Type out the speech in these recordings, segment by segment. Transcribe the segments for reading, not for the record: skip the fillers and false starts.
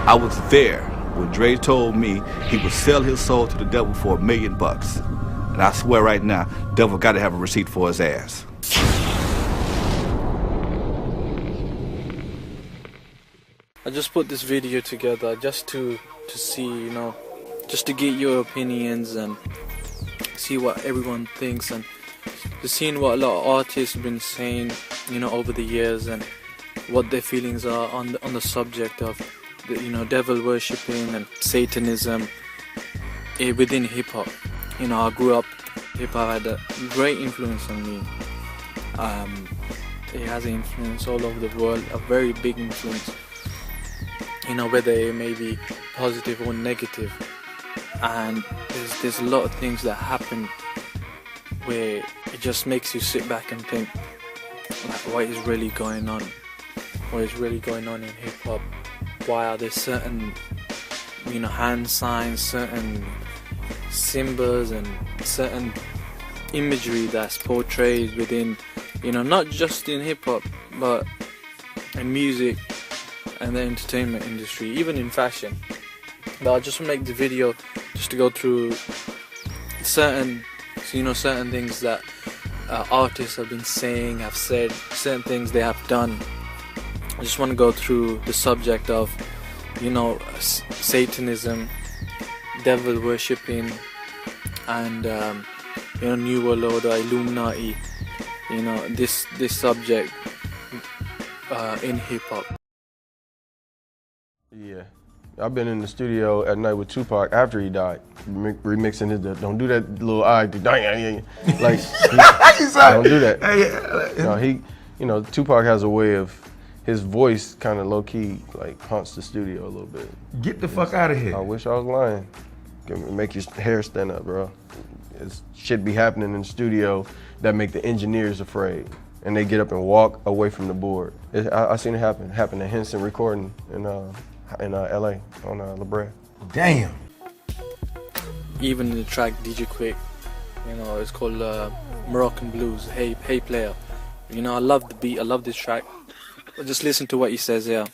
I was there when Dre told me he would sell his soul to the devil for $1 million. And I swear right now, devil got to have a receipt for his ass. I just put this video together just to see, you know, just to get your opinions and see what everyone thinks, and just seeing what a lot of artists have been saying, you know, over the years, and what their feelings are on the subject of, you know, devil worshipping and Satanism within hip hop. You know, I grew up, hip hop had a great influence on me. It has an influence all over the world, a very big influence. You know, whether it may be positive or negative. And there's a lot of things that happen where it just makes you sit back and think, like, what is really going on? What is really going on in hip hop? Why are there certain, you know, hand signs, certain symbols and certain imagery that's portrayed within, you know, not just in hip hop, but in music and the entertainment industry, even in fashion. But I just want to make the video just to go through certain things that artists have been saying, have said, certain things they have done. I just want to go through the subject of, you know, Satanism, devil worshipping, and you know, New World Order, Illuminati. You know, this subject in hip hop. Yeah, I've been in the studio at night with Tupac after he died, remixing his "Don't do that little eye," like don't do that. No, you know, Tupac has a way of, his voice kind of low key like haunts the studio a little bit. Get the fuck out of here. I wish I was lying. Make your hair stand up, bro. It's shit be happening in the studio that make the engineers afraid, and they get up and walk away from the board. I seen it happen at Henson recording in LA on La Brea. Damn. Even in the track DJ Quick, you know, it's called Moroccan Blues, Hey Player. You know, I love the beat, I love this track. But just listen to what he says here.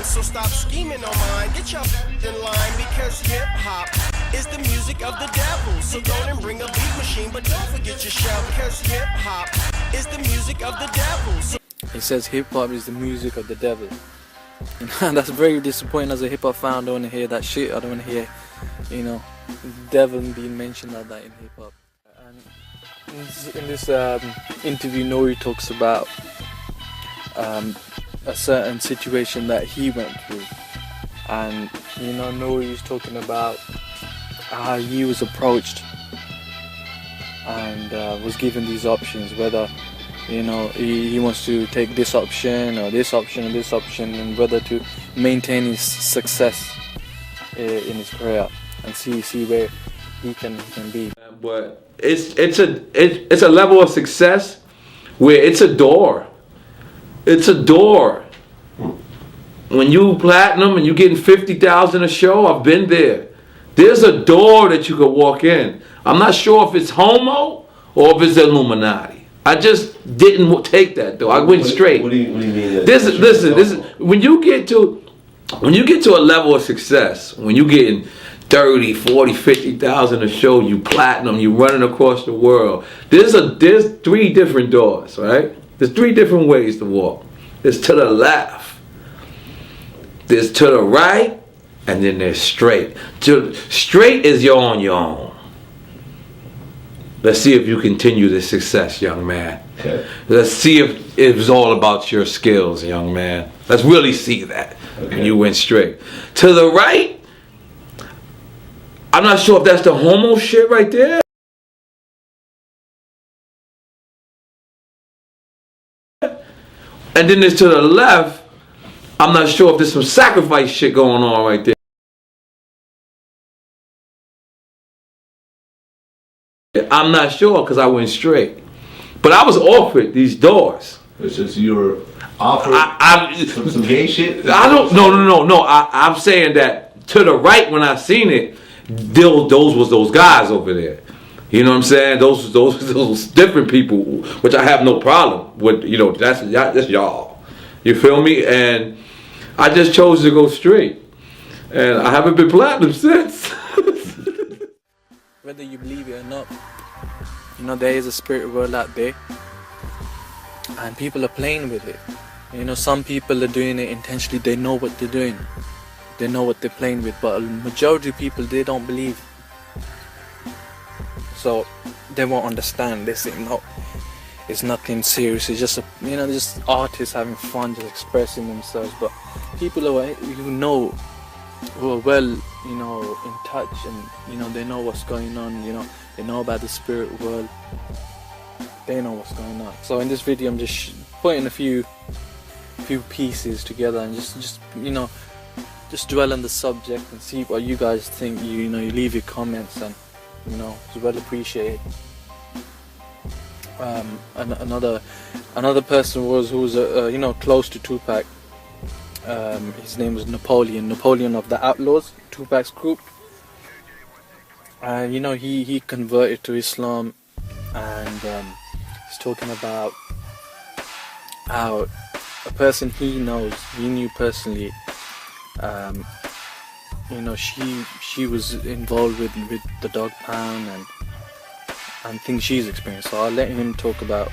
So stop scheming on mine, get your in line, because hip-hop is the music of the devil. So go and bring a beat machine, but don't forget your shell, because hip-hop is the music of the devil. So he says hip-hop is the music of the devil. You know, that's very disappointing as a hip-hop fan. I don't want to hear that shit. I don't want to hear, you know, the devil being mentioned like that in hip-hop. And in this interview, Nori talks about a certain situation that he went through, and you know, Nori is talking about how he was approached and was given these options, whether, you know, he wants to take this option or this option or this option, and whether to maintain his success in his career and see where he can be. But it's a level of success where it's a door. It's a door. When you platinum and you getting 50,000 a show, I've been there. There's a door that you could walk in. I'm not sure if it's homo or if it's Illuminati. I just didn't take that though. I went straight. What do you mean? Listen. When you get to a level of success, when you getting 30, 40, 50,000 a show, you platinum, you running across the world. There's 3 different doors, right? There's 3 different ways to walk. There's to the left, there's to the right, and then there's straight. Straight is you're on your own. Let's see if you continue this success, young man. Okay. Let's see if it's all about your skills, young man. Let's really see that. Okay. And you went straight. To the right, I'm not sure if that's the homo shit right there. And then there's to the left, I'm not sure if there's some sacrifice shit going on right there. I'm not sure because I went straight. But I was offered these doors. It's just you were offered some gay shit? No. I'm saying that to the right when I seen it, those was those guys over there. You know what I'm saying? Those different people, which I have no problem with. You know, that's y'all. You feel me? And I just chose to go straight, and I haven't been platinum since. Whether you believe it or not, you know, there is a spirit world out there, and people are playing with it. You know, some people are doing it intentionally. They know what they're doing. They know what they're playing with. But a majority of people, they don't believe. So they won't understand. They say, no, it's nothing serious. It's just just artists having fun, just expressing themselves. But people who are well, in touch, and they know what's going on. They know about the spirit world. They know what's going on. So in this video, I'm just putting a few pieces together and just dwell on the subject and see what you guys think. You leave your comments, and it's well appreciated. Another person who was close to Tupac. His name was Napoleon of the Outlaws, Tupac's group. And he converted to Islam, and he's talking about how a person he knew personally, she was involved with the dog pound and things she's experienced. So I'll let him talk about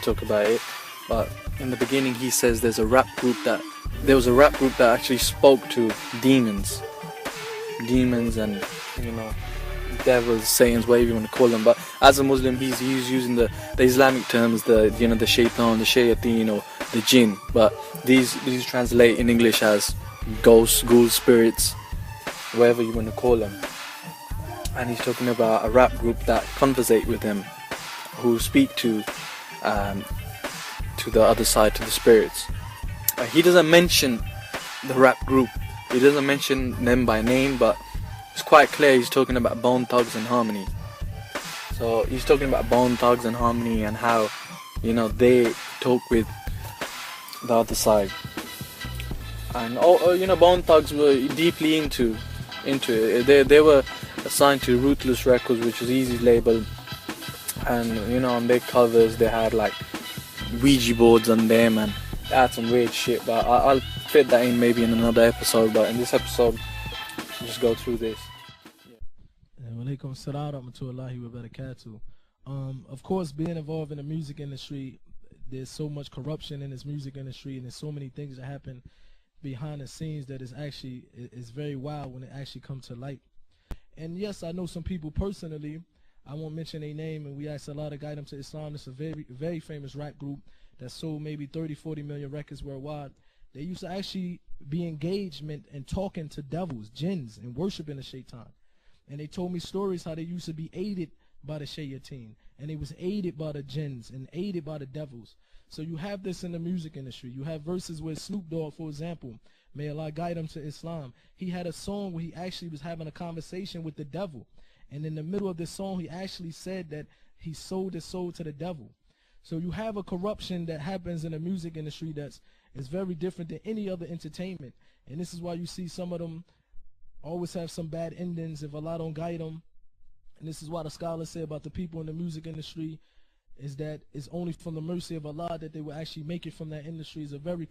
it. But in the beginning, he says there was a rap group that actually spoke to demons and devils, Satans, whatever you want to call them. But as a Muslim, he's using the Islamic terms, the shaitan, the shayateen, or the jinn. But these translate in English as ghosts, ghouls, spirits, whatever you want to call them. And he's talking about a rap group that conversate with him, who speak to the other side, to the spirits. He doesn't mention the rap group. He doesn't mention them by name, but it's quite clear he's talking about Bone Thugs and Harmony. So he's talking about Bone Thugs and Harmony and how, they talk with the other side. And Bone Thugs were deeply into it. They were assigned to Ruthless Records, which was Easy's label. And on their covers they had like Ouija boards on them, and they had some weird shit. But I'll fit that in maybe in another episode. But in this episode, we'll just go through this. Walaikum salam rahmatullahi wa barakatuh. Of course, being involved in the music industry, there's so much corruption in this music industry, and there's so many things that happen behind the scenes that is very wild when it actually comes to light. And yes, I know some people personally. I won't mention their name, and we asked a lot of guide them to Islam. It's a very, very famous rap group that sold maybe 30-40 million records worldwide. They used to actually be engagement and talking to devils, jinns, and worshiping the shaitan. And they told me stories how they used to be aided by the shayateen, and they was aided by the jinns and aided by the devils. So you have this in the music industry. You have verses where Snoop Dogg, for example, may Allah guide him to Islam, he had a song where he actually was having a conversation with the devil. And in the middle of this song, he actually said that he sold his soul to the devil. So you have a corruption that happens in the music industry is very different than any other entertainment. And this is why you see some of them always have some bad endings if Allah don't guide them. And this is why the scholars say about the people in the music industry is that it's only from the mercy of Allah that they will actually make it from that industry. It's a very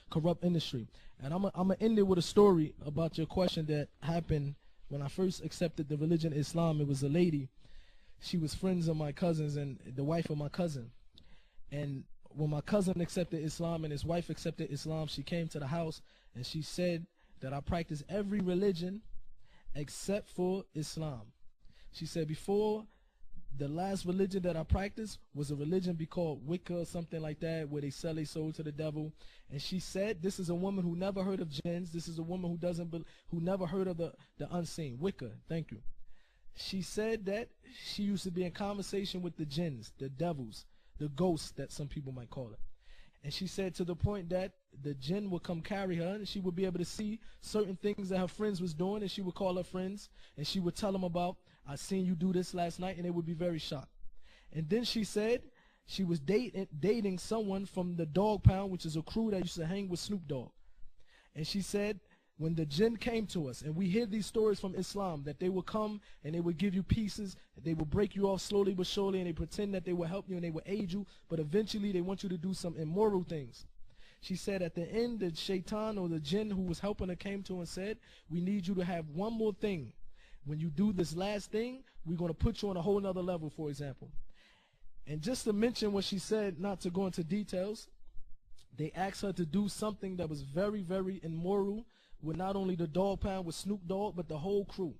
corrupt industry. And I'm going to end it with a story about your question that happened when I first accepted the religion of Islam. It was a lady. She was friends of my cousins and the wife of my cousin. And when my cousin accepted Islam and his wife accepted Islam, she came to the house and she said that I practice every religion except for Islam. She said before, the last religion that I practiced was a religion called Wicca or something like that, where they sell their soul to the devil. And she said this is a woman who never heard of jinns. This is a woman who never heard of the unseen. Wicca, thank you. She said that she used to be in conversation with the jinns, the devils, the ghosts that some people might call it. And she said to the point that the jinn would come carry her, and she would be able to see certain things that her friends was doing, and she would call her friends and she would tell them about, I seen you do this last night, and they would be very shocked. And then she said she was dating someone from the Dog Pound, which is a crew that used to hang with Snoop Dogg. And she said when the jinn came to us, and we hear these stories from Islam, that they will come and they will give you pieces, they will break you off slowly but surely, and they pretend that they will help you and they will aid you, but eventually they want you to do some immoral things. She said at the end, the shaitan or the jinn who was helping her came to her and said, we need you to have one more thing. When you do this last thing, we're going to put you on a whole nother level, for example. And just to mention what she said, not to go into details, they asked her to do something that was very, very immoral with not only the dog pound, with Snoop Dogg, but the whole crew.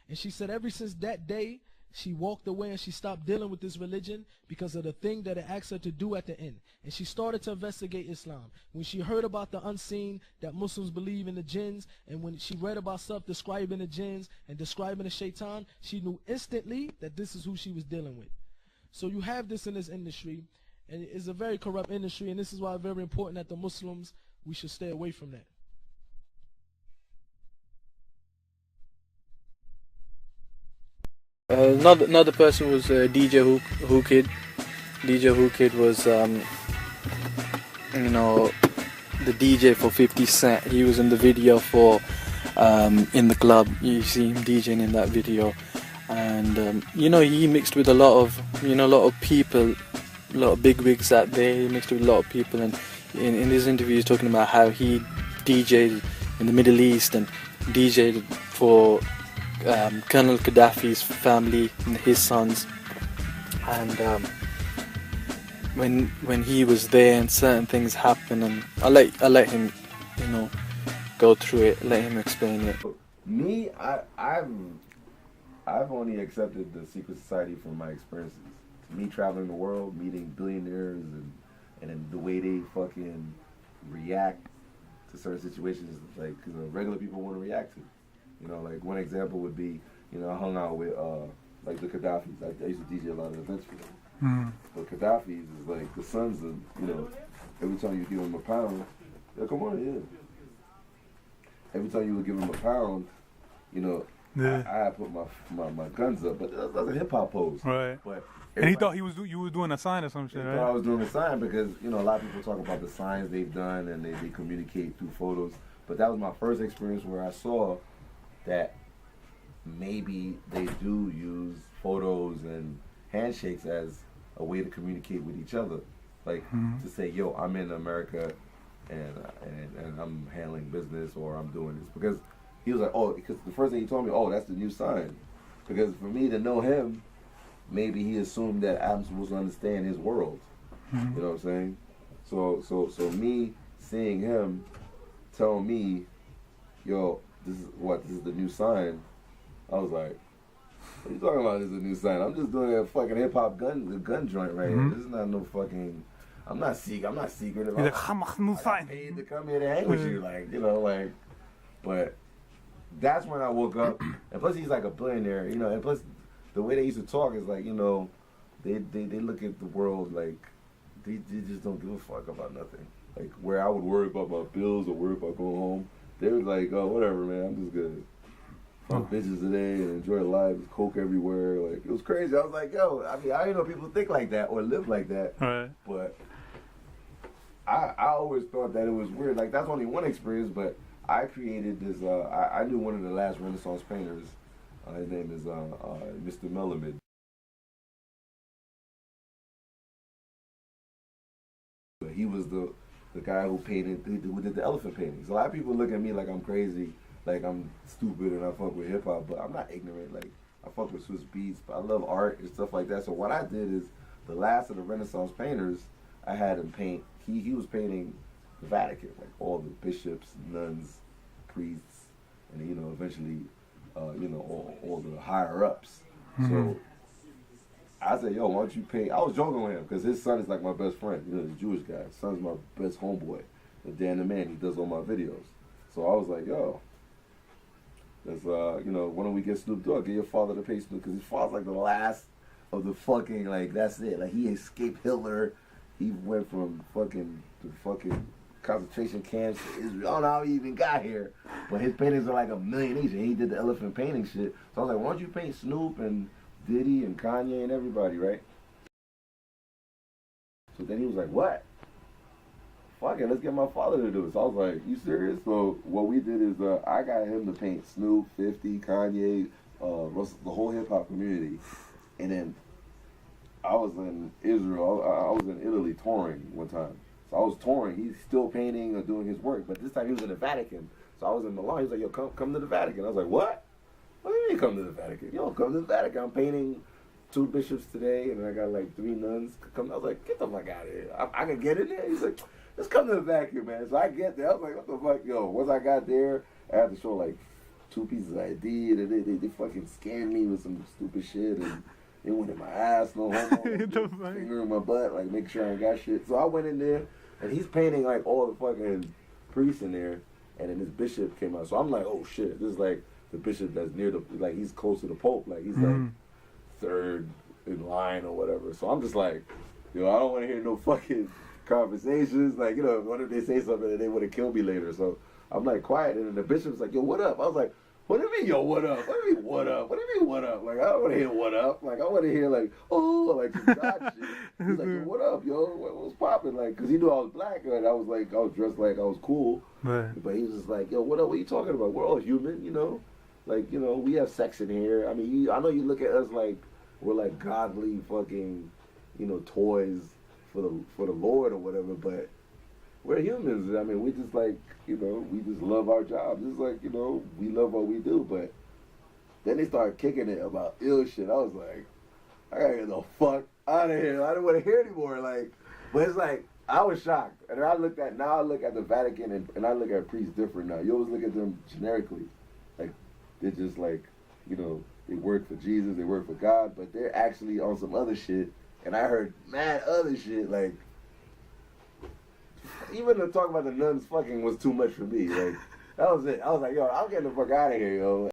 And she said ever since that day, she walked away and she stopped dealing with this religion because of the thing that it asked her to do at the end. And she started to investigate Islam. When she heard about the unseen, that Muslims believe in the jinns, and when she read about stuff describing the jinns and describing the shaitan, she knew instantly that this is who she was dealing with. So you have this in this industry, and it's a very corrupt industry, and this is why it's very important that the Muslims, we should stay away from that. Another person was DJ Who Kid. DJ Who Kid was, you know, the DJ for 50 Cent. He was in the video for In the Club. You see him DJing in that video, and you know, he mixed with a lot of people, a lot of bigwigs out there. He mixed with a lot of people, and in his interview, he's talking about how he DJed in the Middle East and DJed for Colonel Gaddafi's family and his sons, and when he was there and certain things happened, and I let him, you know, go through it, let him explain it. Me, I've only accepted the secret society from my experiences. Me traveling the world, meeting billionaires, and the way they fucking react to certain situations, like, you know, regular people want to react to. You know, like one example would be, you know, I hung out with like the Gaddafis. I used to DJ a lot of events for them. But Gaddafis is like the sons of, you know, every time you give them a pound, they'll come on, yeah. Every time you would give them a pound, you know, I put my guns up, but that's a hip hop pose. Right. But and he thought you was doing a sign or some shit, right? I was doing a sign because, you know, a lot of people talk about the signs they've done and they communicate through photos. But that was my first experience where I saw that maybe they do use photos and handshakes as a way to communicate with each other, like to say, "Yo, I'm in America, and I'm handling business, or I'm doing this." Because he was like, "Oh," because the first thing he told me, "Oh, that's the new sign." Because for me to know him, maybe he assumed that I'm supposed to understand his world. You know what I'm saying? So me seeing him tell me, "Yo, this is the new sign," I was like, "What are you talking about? This is a new sign? I'm just doing a fucking hip hop gun joint right here. This is not no fucking. I'm not secret. He's like, I paid to come here to hang with you, like, you know, like." But that's when I woke up, and plus he's like a billionaire, you know, and plus the way they used to talk is like, you know, they look at the world like they just don't give a fuck about nothing. Like where I would worry about my bills or worry about going home. They were like, "Oh, whatever, man. I'm just gonna fuck bitches today and enjoy life. Coke everywhere." Like, it was crazy. I was like, "Yo," I mean, I didn't know people think like that or live like that. Right. But I always thought that it was weird. Like, that's only one experience, but I created this. I knew one of the last Renaissance painters. His name is Mr. Melamed. He was the guy who did the elephant paintings. A lot of people look at me like I'm crazy, like I'm stupid and I fuck with hip hop, but I'm not ignorant. Like, I fuck with Swiss beats, but I love art and stuff like that. So what I did is, the last of the Renaissance painters, I had him paint. He was painting the Vatican, like all the bishops, nuns, priests, and, you know, eventually, you know, all the higher ups. So I said, "Yo, why don't you paint?" I was joking with him because his son is like my best friend. You know, the Jewish guy. His son's my best homeboy. And Dan the Man, he does all my videos. So I was like, "Yo, let's, you know, why don't we get Snoop Dogg? Get your father to pay Snoop, because his father's like the last of the fucking, like, that's it. Like, he escaped Hitler. He went from fucking concentration camps to Israel. I don't know how he even got here, but his paintings are like $1 million each, and he did the elephant painting shit. So I was like, why don't you paint Snoop and Diddy and Kanye and everybody, right? So then he was like, "What? fuck it, let's get my father to do it. So I was like, you serious? So what we did is I got him to paint Snoop, 50, Kanye, the whole hip hop community, and then I was in Israel. I was in Italy touring one time. So I was touring. He's still painting or doing his work, but this time he was in the Vatican. So I was in Milan. He was like, yo, come to the Vatican. I was like, what? What do you mean come to the Vatican? Yo, come to the Vatican. I'm painting 2 bishops today, and I got like 3 nuns. I was like, get the fuck out of here. I can get in there? He's like, let's come to the Vatican, man. So I get there. I was like, what the fuck? Yo, once I got there, I had to show like 2 pieces of ID, and they fucking scanned me with some stupid shit, and it went in my ass, no homo, finger in my butt, like make sure I ain't got shit. So I went in there, and he's painting like all the fucking priests in there, and then this bishop came out. So I'm like, oh shit, this is like the bishop that's near the, like he's close to the Pope, like he's like 3rd in line or whatever. So I'm just like, yo, I don't want to hear no fucking conversations. Like, you know, what if they say something and they would have killed me later? So I'm like quiet, and then the bishop's like, yo, what up? I was like, what do you mean, yo, what up? What do you mean, what up? What do you mean, what up? Like, I don't want to hear what up. Like, I want to hear, like, oh, like, some God shit. He's like, yo, what up, yo? What's popping? Like, because he knew I was black, and I was like, I was dressed like I was cool. Right. But he was just like, yo, what up? What are you talking about? We're all human, you know? Like, you know, we have sex in here. I mean, I know you look at us like we're like godly fucking, you know, toys for the Lord or whatever, but we're humans. I mean, we just like, you know, we just love our jobs. It's like, you know, we love what we do. But then they started kicking it about ill shit. I was like, I gotta get the fuck out of here. I don't want to hear anymore. Like, but it's like, I was shocked. And I look at the Vatican and I look at priests different now. You always look at them generically. Like, they're just like, you know, they work for Jesus, they work for God, but they're actually on some other shit. And I heard mad other shit, like, even the talk about the nuns fucking was too much for me. Like, that was it. I was like, yo, I'm getting the fuck out of here, yo.